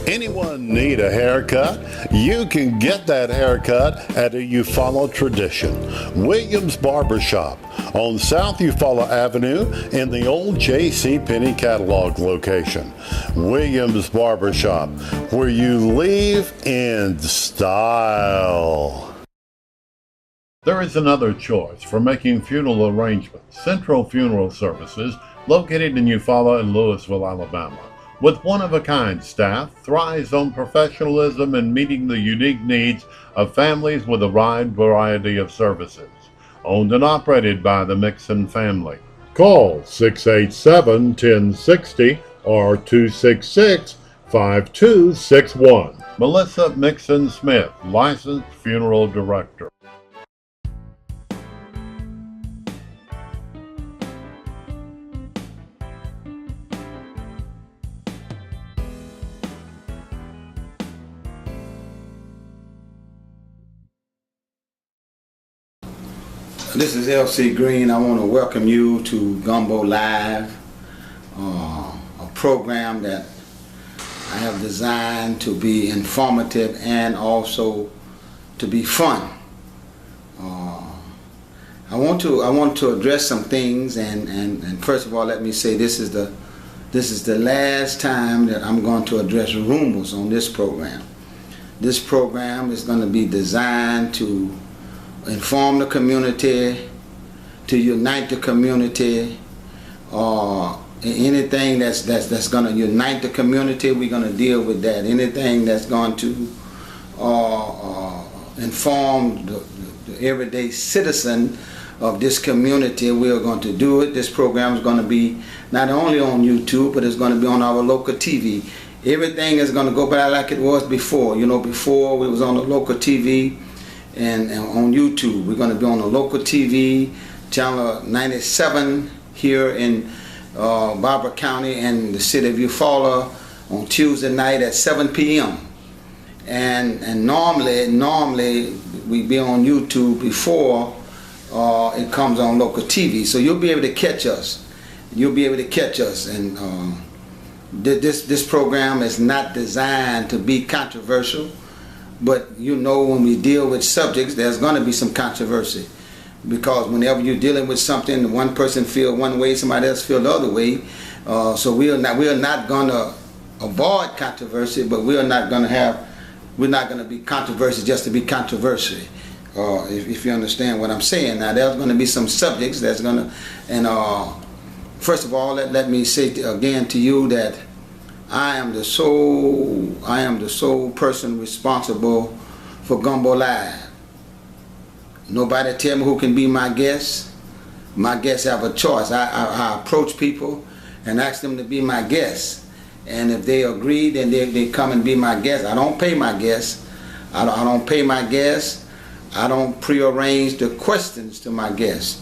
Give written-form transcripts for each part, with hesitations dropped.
Anyone need a haircut? You can get that haircut at a Eufaula tradition. Williams Barbershop on South Eufaula Avenue in the old J.C. Penney catalog location. Williams Barbershop, where you leave in style. There is another choice for making funeral arrangements. Central Funeral Services, located in Eufaula and Louisville, Alabama. With one-of-a-kind staff, thrives on professionalism and meeting the unique needs of families with a wide variety of services. Owned and operated by the Mixon family. Call 687-1060 or 266-5261. Melissa Mixon Smith, licensed funeral director. This is L.C. Green. I want to welcome you to Gumbo Live, a program that I have designed to be informative and also to be fun. I want to address some things, and first of all, let me say this is the last time that I'm going to address rumors on this program. This program is going to be designed to inform the community, to unite the community, anything that's going to unite the community, we're going to deal with that. Anything that's going to inform the everyday citizen of this community, we are going to do it. This program is going to be not only on YouTube, but it's going to be on our local TV. Everything is going to go back like it was before. You know, before we was on the local TV and on YouTube. We're going to be on the local TV, channel 97 here in Barber County and the city of Eufaula on Tuesday night at 7 p.m. And normally we be on YouTube before it comes on local TV. So you'll be able to catch us. You'll be able to catch us. And this program is not designed to be controversial. But you know, when we deal with subjects, there's going to be some controversy, because whenever you're dealing with something, one person feel one way, somebody else feel the other way. So we are not going to avoid controversy, but we're not going to be controversial just to be controversial. If you understand what I'm saying. Now, there's going to be some subjects that's going to, and first of all, let me say again to you that I am the sole person responsible for Gumbo Live. Nobody tell me who can be my guest. My guests have a choice. I approach people and ask them to be my guests. And if they agree, then they come and be my guests. I don't pay my guests. I don't pay my guests. I don't prearrange the questions to my guests.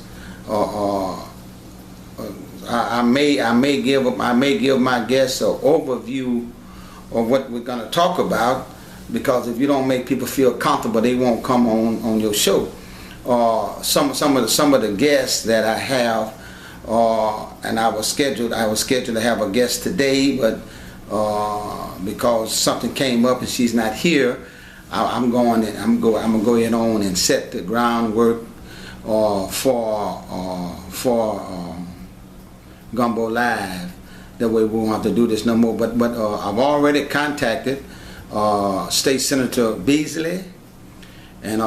I may give my guests an overview of what we're going to talk about, because if you don't make people feel comfortable, they won't come on your show. Some of the guests that I have, and I was scheduled to have a guest today, but because something came up and she's not here, I'm going to go ahead on and set the groundwork for Gumbo Live. That way we won't have to do this no more. But I've already contacted State Senator Beasley, and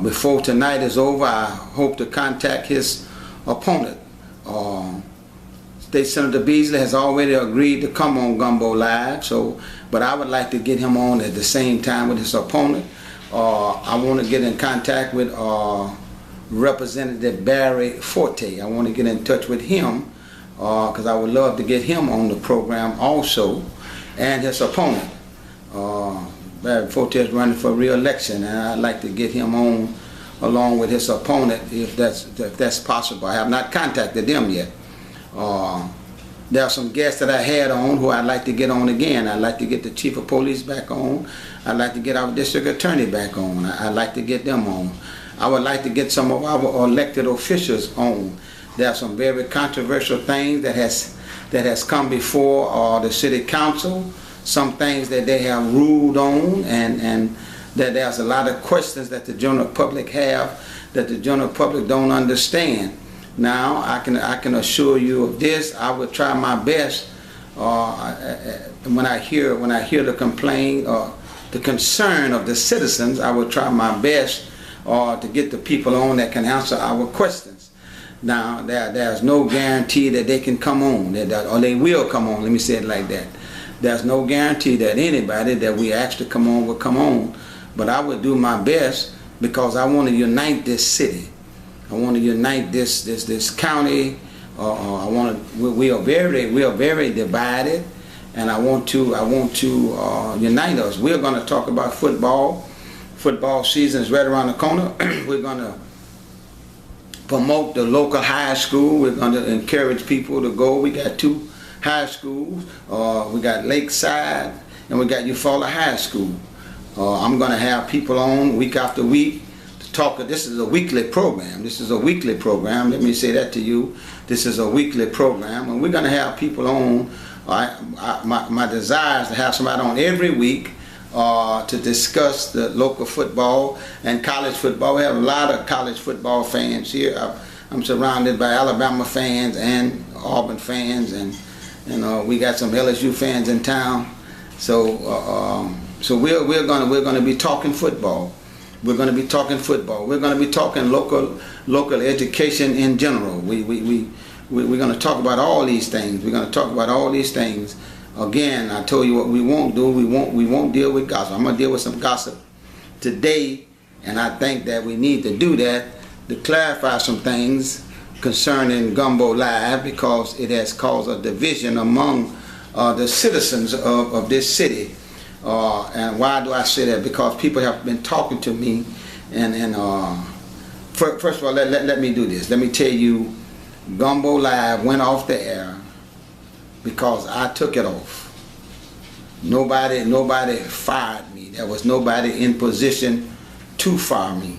before tonight is over, I hope to contact his opponent. State Senator Beasley has already agreed to come on Gumbo Live, but I would like to get him on at the same time with his opponent. I want to get in contact with Representative Barry Forte. I want to get in touch with him, because I would love to get him on the program also, and his opponent. Barry Forte is running for re-election, and I'd like to get him on along with his opponent if that's possible. I have not contacted them yet. There are some guests that I had on who I'd like to get on again. I'd like to get the Chief of Police back on. I'd like to get our District Attorney back on. I'd like to get them on. I would like to get some of our elected officials on. There are some very controversial things that has come before the City Council, some things that they have ruled on, and that there's a lot of questions that the general public have that the general public don't understand. Now, I can assure you of this. I will try my best when I hear the complaint or the concern of the citizens. I will try my best to get the people on that can answer our questions. Now, there's no guarantee that they can come on, or they will come on. Let me say it like that. There's no guarantee that anybody that we ask to come on will come on. But I will do my best, because I want to unite this city. I want to unite this county. We are very divided, and I want to unite us. We're going to talk about football. Football season is right around the corner. We're going to promote the local high school. We're going to encourage people to go. We got 2 high schools. We got Lakeside, and we got Eufaula High School. I'm going to have people on week after week to talk. This is a weekly program. This is a weekly program. Let me say that to you. This is a weekly program, and we're going to have people on. My desire is to have somebody on every week to discuss the local football and college football. We have a lot of college football fans here. I'm surrounded by Alabama fans and Auburn fans, and we got some LSU fans in town. So we're gonna be talking football. We're gonna be talking football. We're gonna be talking local education in general. We're gonna talk about all these things. We're gonna talk about all these things. Again, I told you what we won't do. We won't deal with gossip. I'm gonna deal with some gossip today, and I think that we need to do that to clarify some things concerning Gumbo Live, because it has caused a division among the citizens of this city. And why do I say that? Because people have been talking to me, and first of all, let me do this. Let me tell you, Gumbo Live went off the air because I took it off. Nobody fired me. There was nobody in position to fire me.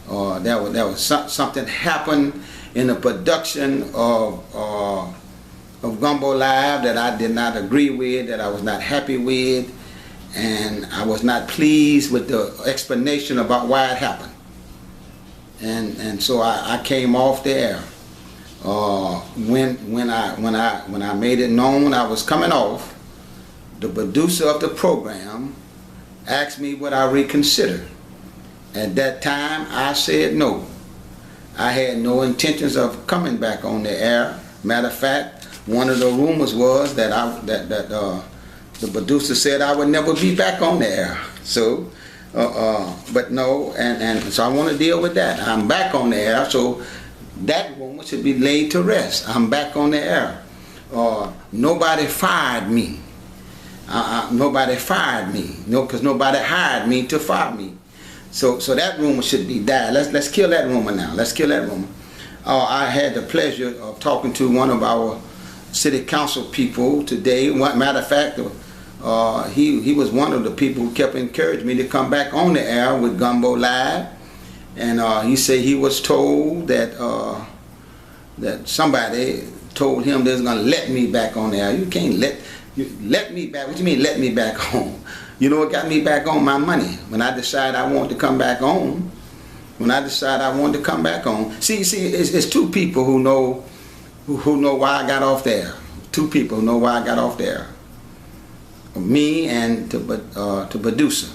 There was something happened in the production of Gumbo Live that I did not agree with, that I was not happy with, and I was not pleased with the explanation about why it happened. And so I came off the air. When I made it known I was coming off, the producer of the program asked me would I reconsider. At that time, I said no. I had no intentions of coming back on the air. Matter of fact, one of the rumors was that the producer said I would never be back on the air. So, but no, and so I want to deal with that. I'm back on the air, so that rumor should be laid to rest. I'm back on the air. Nobody fired me. Nobody fired me. No, because nobody hired me to fire me. So that rumor should be died. Let's kill that rumor now. Let's kill that rumor. I had the pleasure of talking to one of our city council people today. Matter of fact, he was one of the people who kept encouraging me to come back on the air with Gumbo Live. And he said he was told that that somebody told him they was gonna let me back on the air. You can't let me back. What do you mean let me back home? You know what got me back on? My money. When I decided I wanted to come back on, See, it's 2 people who know why I got off there. 2 people who know why I got off there. Me and the producer.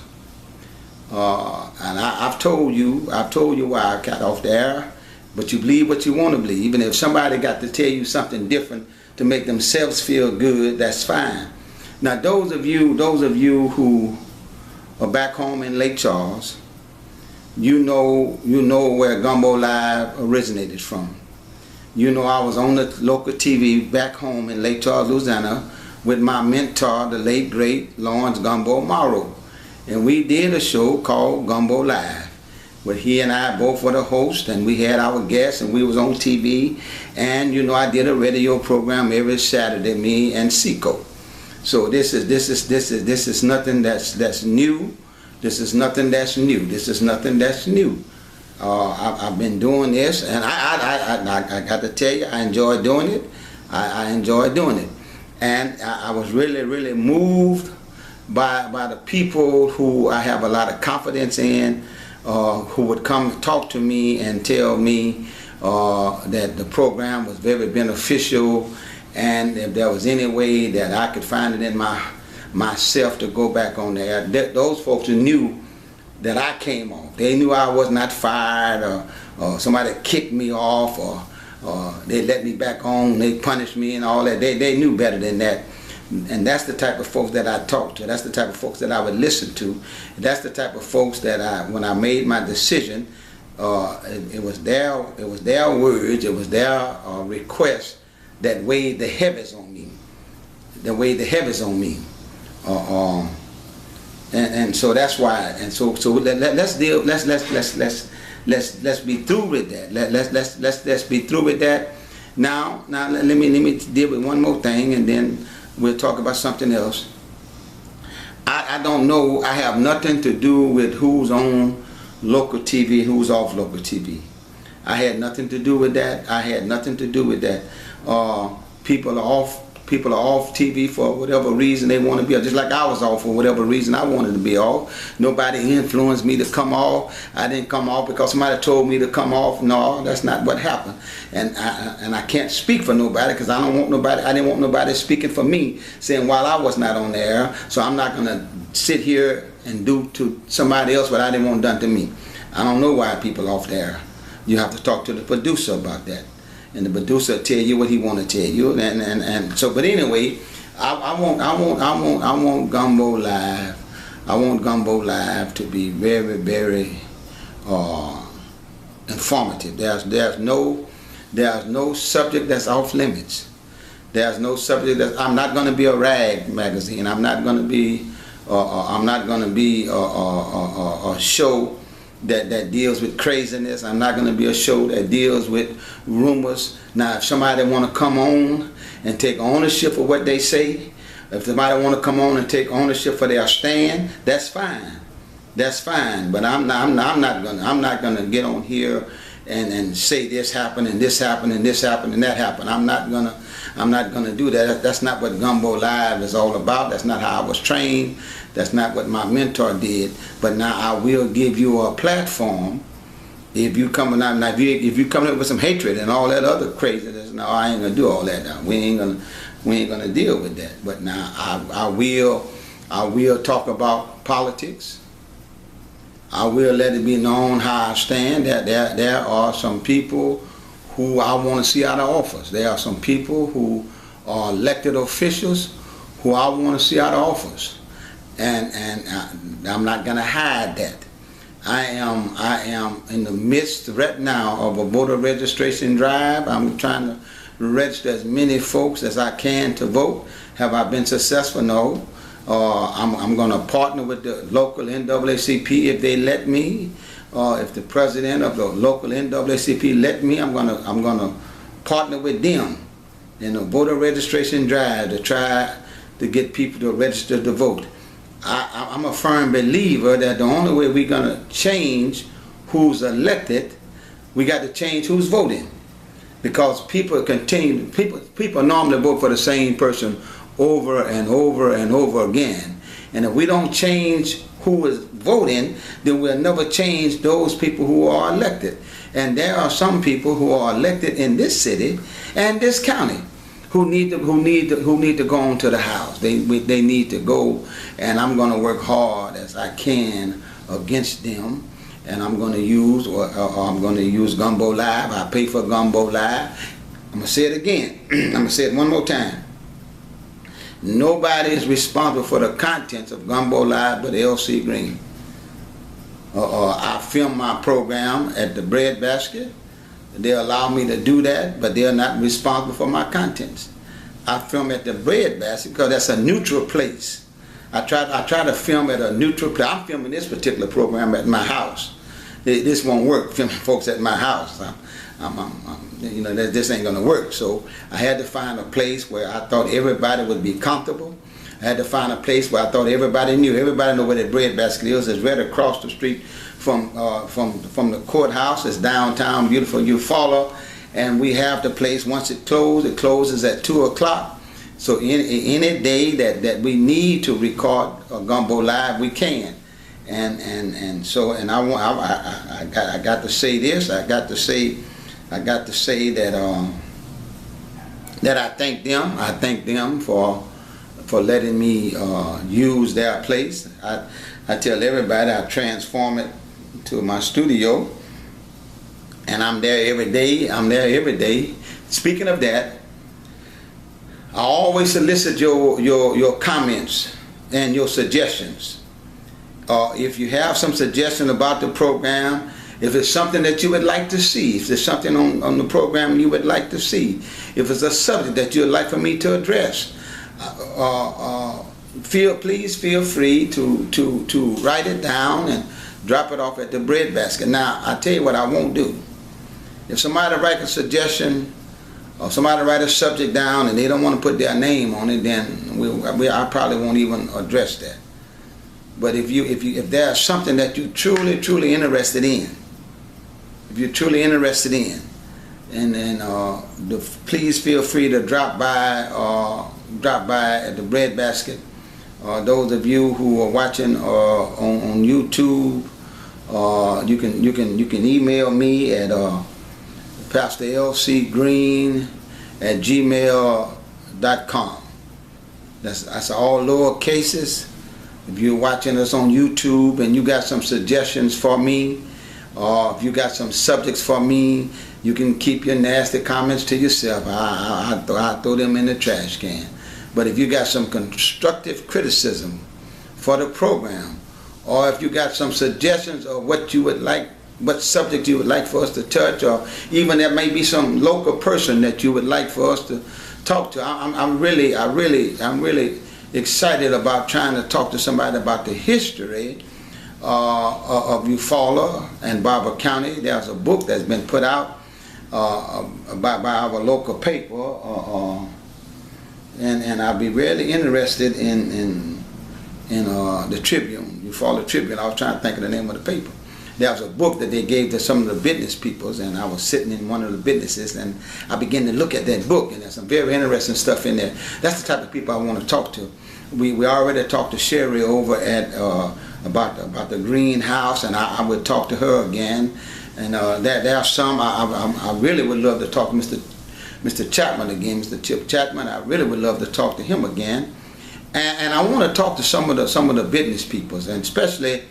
And I've told you why I got off there. But you believe what you want to believe. Even if somebody got to tell you something different to make themselves feel good, that's fine. Now, those of you who are back home in Lake Charles, you know where Gumbo Live originated from. You know I was on the local TV back home in Lake Charles, Louisiana, with my mentor, the late great Lawrence Gumbo Morrow, and we did a show called Gumbo Live, where he and I both were the host, and we had our guests, and we was on TV, and I did a radio program every Saturday, me and Seco. So this is nothing that's new. This is nothing that's new. I've been doing this, and I got to tell you, I enjoy doing it. I enjoy doing it. And I was really, really moved by the people who I have a lot of confidence in, who would come talk to me and tell me that the program was very beneficial, and if there was any way that I could find it in myself to go back on there. Those folks who knew that I came off. They knew I was not fired, or somebody kicked me off, or they let me back on, they punished me and all that. They knew better than that. And that's the type of folks that I talked to. That's the type of folks that I would listen to. That's the type of folks that when I made my decision, it was their words, it was their request that weighed the heaviest on me. That weighed the heaviest on me. And so that's why. And so let's be through with that. Let's be through with that. Now let me deal with one more thing, and then we'll talk about something else. I don't know. I have nothing to do with who's on local TV, who's off local TV. I had nothing to do with that. I had nothing to do with that. People are off TV for whatever reason they want to be off. Just like I was off for whatever reason I wanted to be off. Nobody influenced me to come off. I didn't come off because somebody told me to come off. No, that's not what happened. And I can't speak for nobody, because I didn't want nobody speaking for me, saying while I was not on the air. So I'm not gonna sit here and do to somebody else what I didn't want done to me. I don't know why people off the air. You have to talk to the producer about that. And the producer will tell you what he want to tell you, and so. But anyway, I want Gumbo Live. I want Gumbo Live to be very, very informative. There's no subject that's off limits. There's no subject that I'm not going to be a rag magazine. I'm not going to be a show that deals with craziness. I'm not going to be a show that deals with rumors. Now, if somebody want to come on and take ownership of what they say, if somebody want to come on and take ownership for their stand, that's fine. That's fine. But I'm not gonna get on here and say this happened and this happened and this happened and that happened. I'm not gonna do that. That's not what Gumbo Live is all about. That's not how I was trained. That's not what my mentor did. But now I will give you a platform. If you coming out now, if you coming up with some hatred and all that other craziness, no, I ain't gonna do all that now. We ain't gonna deal with that. But now I will talk about politics. I will let it be known how I stand. That there are some people who I want to see out of office. There are some people who are elected officials who I want to see out of office, and I'm not gonna hide that. I am in the midst right now of a voter registration drive. I'm trying to register as many folks as I can to vote. Have I been successful? No. I'm going to partner with the local NAACP if they let me. If the president of the local NAACP let me, I'm going to partner with them in a voter registration drive to try to get people to register to vote. I'm a firm believer that the only way we're going to change who's elected, we got to change who's voting. Because people normally vote for the same person over and over and over again. And if we don't change who is voting, then we'll never change those people who are elected. And there are some people who are elected in this city and this county who need to go on to the House. They need to go, and I'm going to work hard as I can against them. And I'm going to use Gumbo Live. I pay for Gumbo Live. I'm going to say it again. I'm going to say it one more time. Nobody is responsible for the contents of Gumbo Live but L.C. Green. I film my program at the Bread Basket. They allow me to do that, but they're not responsible for my contents. I film at the Bread Basket because that's a neutral place. I try to film at a neutral place. I'm filming this particular program at my house. This won't work, filming folks at my house. This ain't gonna work. So I had to find a place where I thought everybody would be comfortable. I had to find a place where I thought everybody knew. Everybody know where the Bread Basket is. It's right across the street from the courthouse. It's downtown, beautiful Eufaula, and we have the place. Once it closes at 2 o'clock. So any day that we need to record a Gumbo Live, we can. And so I got to say this. I got to say that that I thank them. I thank them for letting me use their place. I tell everybody I transform it to my studio, and I'm there every day. I'm there every day. Speaking of that, I always solicit your comments and your suggestions. If you have some suggestion about the program, if it's something that you would like to see, if there's something on the program you would like to see, if it's a subject that you would like for me to address, please feel free to write it down and drop it off at the breadbasket. Now, I tell you what I won't do. If somebody writes a suggestion or somebody write a subject down and they don't want to put their name on it, then I probably won't even address that. But if there's something that you truly interested in, if you're truly interested in, please feel free to drop by at the breadbasket. Those of you who are watching on YouTube, you can email me at pastorlcgreen@gmail.com. That's all lower cases. If you're watching us on YouTube and you got some suggestions for me, or if you got some subjects for me, you can keep your nasty comments to yourself. I'll throw them in the trash can. But if you got some constructive criticism for the program, or if you got some suggestions of what you would like, what subject you would like for us to touch, or even there may be some local person that you would like for us to talk to, I'm really excited about trying to talk to somebody about the history of Eufaula and Barber County. There's a book that's been put out by our local paper, and I'll be really interested in the Tribune, Eufaula Tribune. I was trying to think of the name of the paper. There was a book that they gave to some of the business peoples, and I was sitting in one of the businesses, and I began to look at that book, and there's some very interesting stuff in there. That's the type of people I want to talk to. We already talked to Sherry over at about the greenhouse, and I would talk to her again. And there are some I really would love to talk to Mr. Chapman again, Mr. Chip Chapman. I really would love to talk to him again. And I want to talk to some of the business peoples, and especially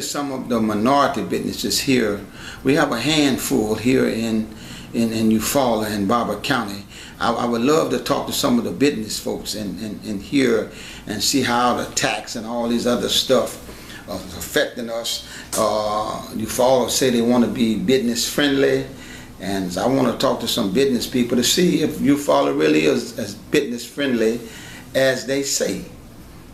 some of the minority businesses here. We have a handful here in Eufaula and Barber County. I would love to talk to some of the business folks in here and see how the tax and all these other stuff is affecting us. Eufaula say they want to be business friendly, and I want to talk to some business people to see if Eufaula really is as business friendly as they say.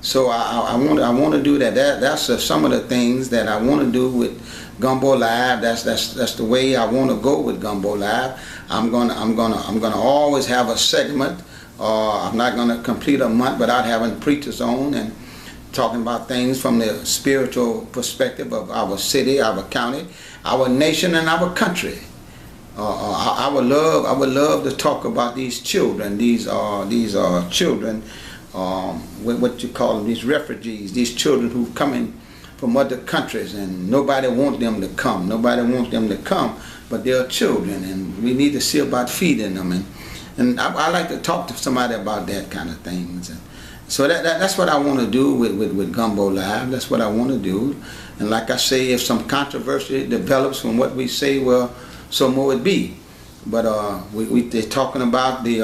So I want to do that. That's some of the things that I want to do with Gumbo Live. That's the way I want to go with Gumbo Live. I'm gonna always have a segment. I'm not gonna complete a month without having preachers on and talking about things from the spiritual perspective of our city, our county, our nation, and our country. I would love to talk about these children. These children. What you call them, these refugees, these children who've come in from other countries, and nobody wants them to come. Nobody wants them to come, but they're children, and we need to see about feeding them. And I like to talk to somebody about that kind of things. And so that's what I want to do with Gumbo Live. That's what I want to do. And like I say, if some controversy develops from what we say, well, so more it be. But they're talking about the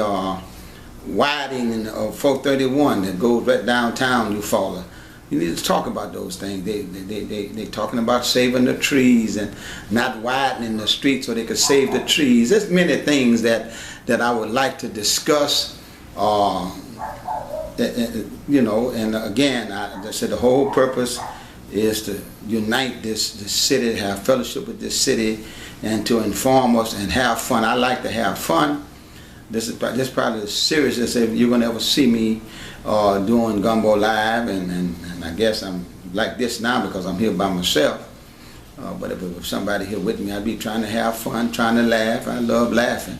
widening of 431 that goes right downtown Eufaula. You need to talk about those things. They're talking about saving the trees and not widening the street so they could save the trees. There's many things that I would like to discuss. You know, and again, I said the whole purpose is to unite this city, have fellowship with this city, and to inform us and have fun. I like to have fun. This is probably the seriousness if you're gonna ever see me doing Gumbo Live, and I guess I'm like this now because I'm here by myself. But if somebody here with me, I'd be trying to have fun, trying to laugh. I love laughing.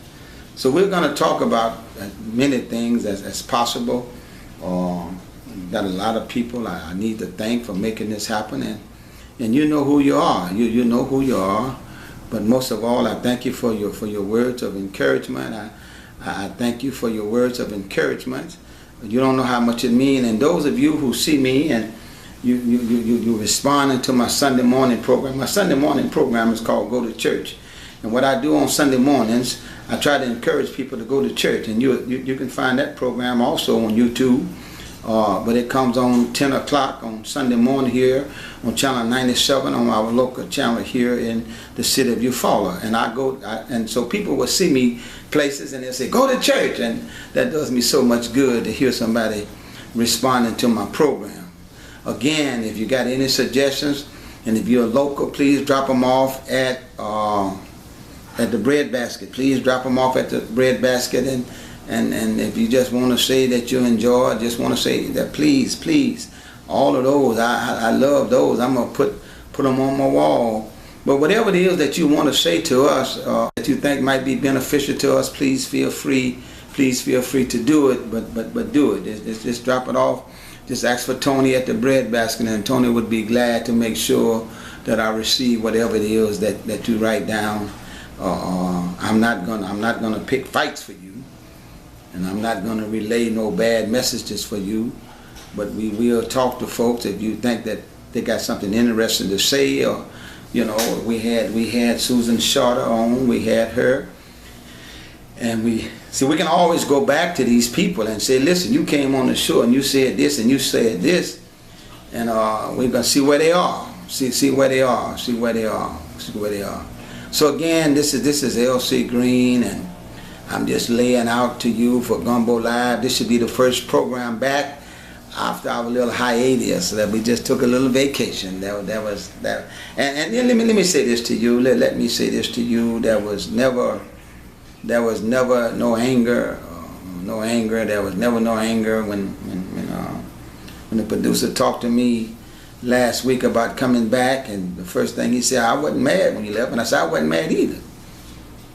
So we're going to talk about as many things as possible. Got a lot of people I need to thank for making this happen, and you know who you are. You know who you are. But most of all, I thank you for your words of encouragement. I thank you for your words of encouragement. You don't know how much it means. And those of you who see me and you responding to my Sunday morning program. My Sunday morning program is called Go to Church. And what I do on Sunday mornings, I try to encourage people to go to church. And you can find that program also on YouTube. But it comes on 10 o'clock on Sunday morning here on channel 97 on our local channel here in the city of Eufaula. And and so people will see me places and they'll say, go to church. And that does me so much good to hear somebody responding to my program. Again, if you got any suggestions, and if you're local, please drop them off at the bread basket. Please drop them off at the bread basket. And if you just want to say that you enjoy, just want to say that please, all of those, I love those. I'm going to put them on my wall. But whatever it is that you want to say to us, that you think might be beneficial to us, please feel free to do it, but do it. Just drop it off. Just ask for Tony at the bread basket, and Tony would be glad to make sure that I receive whatever it is that you write down. I'm not gonna pick fights for you, and I'm not gonna relay no bad messages for you. But we will talk to folks if you think that they got something interesting to say. Or, you know, we had Susan Shorter on. We had her. And we can always go back to these people and say, listen, you came on the show and you said this and you said this, and we're gonna see where they are, see where they are. So again, this is L.C. Green, and I'm just laying out to you for Gumbo Live. This should be the first program back after our little hiatus that we just took a little vacation. That was that. And let me say this to you. Let me say this to you. There was never no anger. There was never no anger when the producer talked to me last week about coming back, and the first thing he said, I wasn't mad when you left, and I said I wasn't mad either.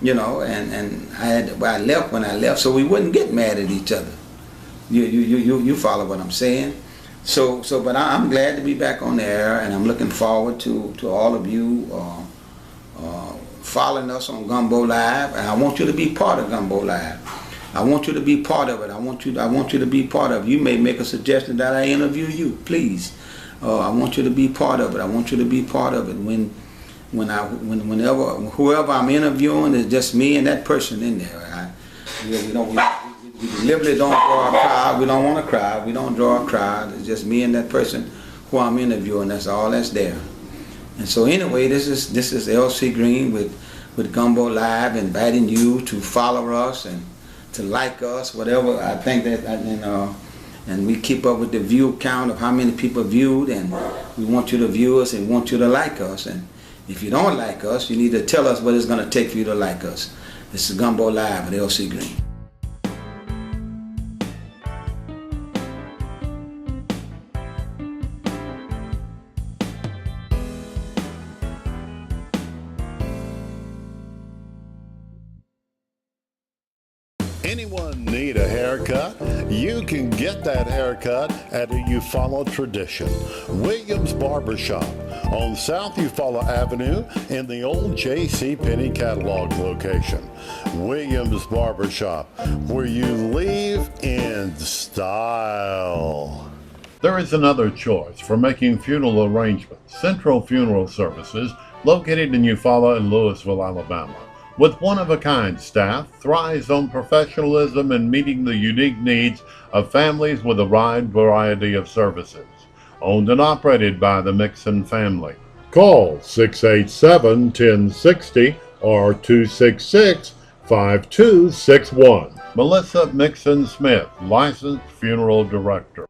You know, and I left when I left, so we wouldn't get mad at each other. You follow what I'm saying? But I'm glad to be back on the air, and I'm looking forward to all of you following us on Gumbo Live, and I want you to be part of Gumbo Live. I want you to be part of it. I want you to be part of it. You may make a suggestion that I interview you, please. I want you to be part of it. I want you to be part of it. Whenever whoever I'm interviewing is just me and that person in there. We deliberately don't draw a crowd. We don't want to cry. We don't draw a crowd. It's just me and that person who I'm interviewing. That's all that's there. And so anyway, this is L.C. Green with Gumbo Live, inviting you to follow us and to like us, whatever. I think that, and we keep up with the view count of how many people viewed, and we want you to view us and want you to like us. And if you don't like us, you need to tell us what it's going to take for you to like us. This is Gumbo Live with L.C. Green. Anyone need a haircut? You can get that haircut at a Eufaula tradition. Williams Barbershop on South Eufaula Avenue in the old J.C. Penney catalog location. Williams Barbershop, where you leave in style. There is another choice for making funeral arrangements. Central Funeral Services, located in Eufaula and Louisville, Alabama. With one-of-a-kind staff, thrives on professionalism and meeting the unique needs of families with a wide variety of services. Owned and operated by the Mixon family. Call 687-1060 or 266-5261. Melissa Mixon Smith, licensed funeral director.